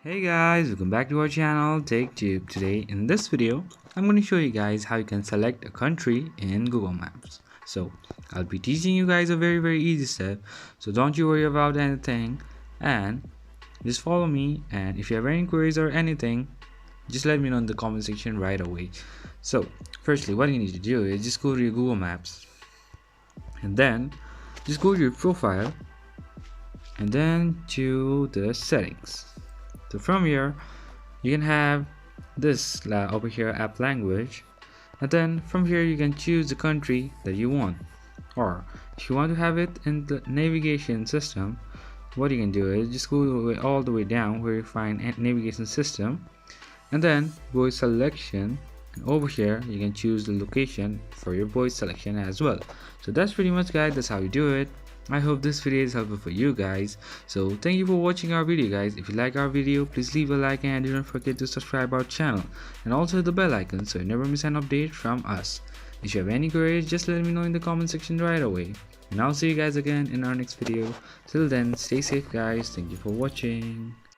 Hey guys, welcome back to our channel TechTube. Today in this video I'm going to show you guys how you can select a country in Google Maps. So I'll be teaching you guys a very easy step, so don't you worry about anything and just follow me, and if you have any queries or anything, just let me know in the comment section right away. So firstly, what you need to do is just go to your Google Maps and then just go to your profile and then to the settings. So from here you can have this over here, app language, and then from here you can choose the country that you want, or if you want to have it in the navigation system, what you can do is just go all the way down where you find navigation system and then voice selection, and over here you can choose the location for your voice selection as well. So that's pretty much, guys, that's how you do it. I hope this video is helpful for you guys. So thank you for watching our video, guys. If you like our video, please leave a like and do not forget to subscribe our channel and also hit the bell icon so you never miss an update from us. If you have any queries, just let me know in the comment section right away, and I'll see you guys again in our next video. Till then, stay safe guys. Thank you for watching.